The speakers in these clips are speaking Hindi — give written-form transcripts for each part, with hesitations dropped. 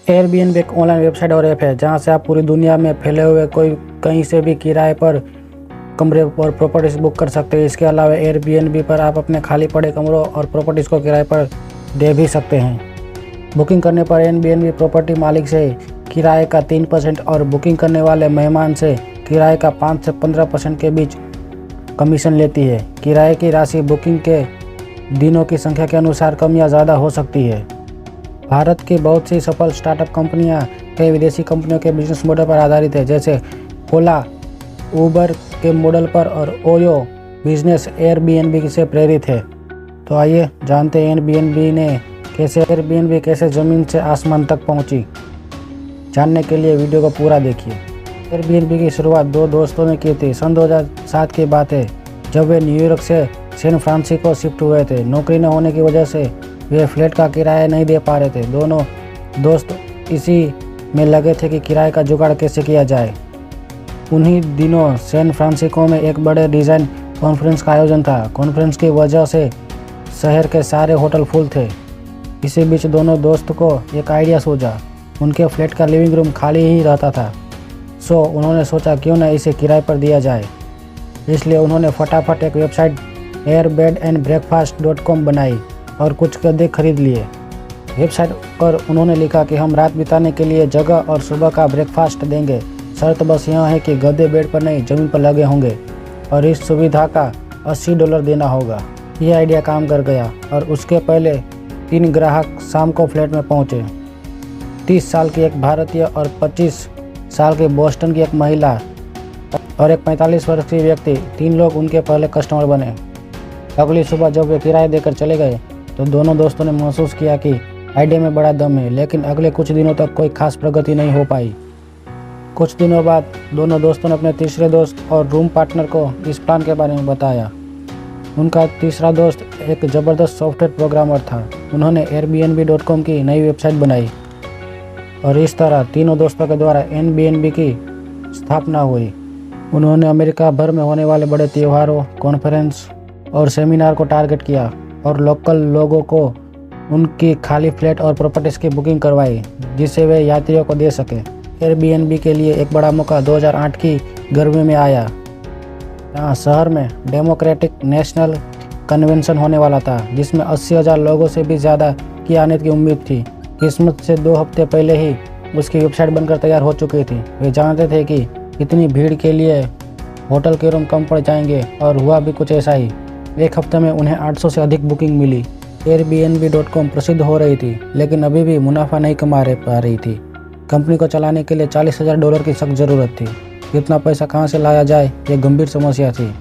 एयरबीएनबी एक ऑनलाइन वेबसाइट और ऐप है जहां से आप पूरी दुनिया में फैले हुए कहीं से भी किराए पर कमरे और प्रॉपर्टीज़ बुक कर सकते हैं। इसके अलावा एयरबीएनबी पर आप अपने खाली पड़े कमरों और प्रॉपर्टीज़ को किराए पर दे भी सकते हैं। बुकिंग करने पर एयरबीएनबी प्रॉपर्टी मालिक से किराए का 3% और बुकिंग करने वाले मेहमान से किराए का 5 से 15% के बीच कमीशन लेती है। किराए की राशि बुकिंग के दिनों की संख्या के अनुसार कम या ज़्यादा हो सकती है। भारत की बहुत सी सफल स्टार्टअप कंपनियां कई विदेशी कंपनियों के बिजनेस मॉडल पर आधारित है, जैसे ओला उबर के मॉडल पर और ओयो बिजनेस एयरबीएनबी से प्रेरित है। तो आइए जानते हैं एयरबीएनबी कैसे ज़मीन से आसमान तक पहुंची। जानने के लिए वीडियो को पूरा देखिए। एयरबीएनबी की शुरुआत दो दोस्तों ने की थी। सन 2007 की बात है, जब वे न्यूयॉर्क से सैन फ्रांसिस्को शिफ्ट हुए थे। नौकरी न होने की वजह से वे फ्लैट का किराया नहीं दे पा रहे थे। दोनों दोस्त इसी में लगे थे कि किराए का जुगाड़ कैसे किया जाए। उन्हीं दिनों सैन फ्रांसिस्को में एक बड़े डिज़ाइन कॉन्फ्रेंस का आयोजन था। कॉन्फ्रेंस की वजह से शहर के सारे होटल फुल थे। इसी बीच दोनों दोस्त को एक आइडिया सूझा। उनके फ्लैट का लिविंग रूम खाली ही रहता था, सो उन्होंने सोचा क्यों न इसे किराए पर दिया जाए। इसलिए उन्होंने फटाफट एक वेबसाइट airbedandbreakfast.com बनाई और कुछ गद्दे खरीद लिए। वेबसाइट पर उन्होंने लिखा कि हम रात बिताने के लिए जगह और सुबह का ब्रेकफास्ट देंगे। शर्त बस यह है कि गद्दे बेड पर नहीं ज़मीन पर लगे होंगे और इस सुविधा का $80 देना होगा। यह आइडिया काम कर गया और उसके पहले 3 ग्राहक शाम को फ्लैट में पहुंचे। 30 साल की एक भारतीय और 25 साल की बोस्टन की एक महिला और एक 45 वर्ष की व्यक्ति। 3 लोग उनके पहले कस्टमर बने। अगली सुबह जब वे किराया देकर चले गए तो दोनों दोस्तों ने महसूस किया कि आइडिया में बड़ा दम है, लेकिन अगले कुछ दिनों तक कोई खास प्रगति नहीं हो पाई। कुछ दिनों बाद दोनों दोस्तों ने अपने तीसरे दोस्त और रूम पार्टनर को इस प्लान के बारे में बताया। उनका तीसरा दोस्त एक ज़बरदस्त सॉफ्टवेयर प्रोग्रामर था। उन्होंने airbnb.com की नई वेबसाइट बनाई और इस तरह तीनों दोस्तों के द्वारा एयरबीएनबी की स्थापना हुई। उन्होंने अमेरिका भर में होने वाले बड़े त्योहारों, कॉन्फ्रेंस और सेमिनार को टारगेट किया और लोकल लोगों को उनकी खाली फ्लैट और प्रॉपर्टीज़ की बुकिंग करवाई, जिसे वे यात्रियों को दे सके। एयरबीएनबी के लिए एक बड़ा मौका 2008 की गर्मी में आया। यहाँ शहर में डेमोक्रेटिक नेशनल कन्वेंशन होने वाला था, जिसमें 80,000 लोगों से भी ज़्यादा की आने की उम्मीद थी। किस्मत से 2 हफ्ते पहले ही उसकी वेबसाइट बनकर तैयार हो चुकी थी। वे जानते थे कि इतनी भीड़ के लिए होटल के रूम कम पड़ जाएंगे और हुआ भी कुछ ऐसा ही। एक हफ्ते में उन्हें 800 से अधिक बुकिंग मिली। airbnb.com प्रसिद्ध हो रही थी, लेकिन अभी भी मुनाफा नहीं कमा पा रही थी। कंपनी को चलाने के लिए $40,000 की सख्त ज़रूरत थी। इतना पैसा कहां से लाया जाए, ये गंभीर समस्या थी।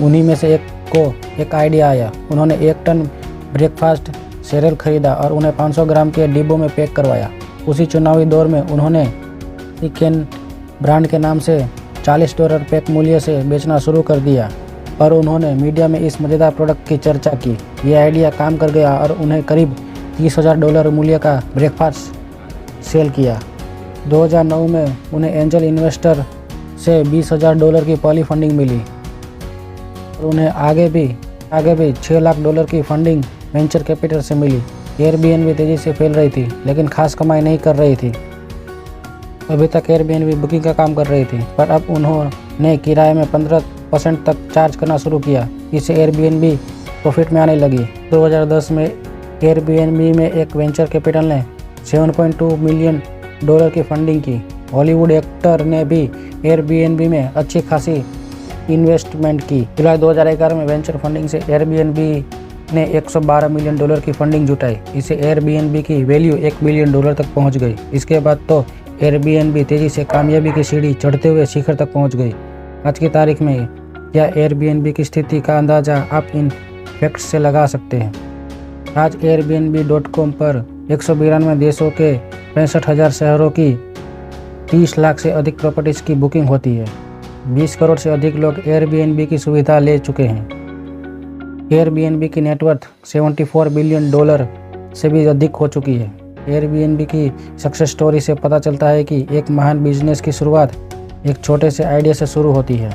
उन्हीं में से एक को एक आइडिया आया। उन्होंने 1 टन ब्रेकफास्ट सीरियल खरीदा और उन्हें 500 ग्राम के डिब्बों में पैक करवाया। उसी चुनावी दौर में उन्होंने चिकन ब्रांड के नाम से $40 पैक मूल्य से बेचना शुरू कर दिया और उन्होंने मीडिया में इस मज़ेदार प्रोडक्ट की चर्चा की। यह आइडिया काम कर गया और उन्हें करीब $30,000 मूल्य का ब्रेकफास्ट सेल किया। 2009 में उन्हें एंजल इन्वेस्टर से $20,000 की पहली फंडिंग मिली और उन्हें आगे भी $6 लाख की फंडिंग वेंचर कैपिटल से मिली। एयरबीएनबी तेज़ी से फैल रही थी, लेकिन खास कमाई नहीं कर रही थी। अभी तक एयरबीएनबी बुकिंग का काम कर रही थी, पर अब उन्होंने किराए में 15% तक चार्ज करना शुरू किया। इससे एयरबीएनबी प्रॉफिट में आने लगी। 2010 में एयरबीएनबी में एक वेंचर कैपिटल ने $7.2 मिलियन की फंडिंग की। हॉलीवुड एक्टर ने भी एयरबीएनबी में अच्छी खासी इन्वेस्टमेंट की। जुलाई 2011 में वेंचर फंडिंग से एयरबीएनबी ने $112 मिलियन की फंडिंग जुटाई। इससे एयरबीएनबी की वैल्यू $1 बिलियन तक पहुंच गई। इसके बाद तो एयरबीएनबी तेज़ी से कामयाबी की सीढ़ी चढ़ते हुए शिखर तक पहुंच गई। आज की तारीख में या एयरबीएनबी की स्थिति का अंदाज़ा आप इन फैक्ट्स से लगा सकते हैं। आज airbnb.com पर 192 देशों के 65,000 शहरों की 30 लाख से अधिक प्रॉपर्टीज़ की बुकिंग होती है। 20 करोड़ से अधिक लोग एयरबीएनबी की सुविधा ले चुके हैं। एयरबीएनबी की नेटवर्थ $74 बिलियन से भी अधिक हो चुकी है। एयरबीएनबी की सक्सेस स्टोरी से पता चलता है कि एक महान बिजनेस की शुरुआत एक छोटे से आइडिया से शुरू होती है।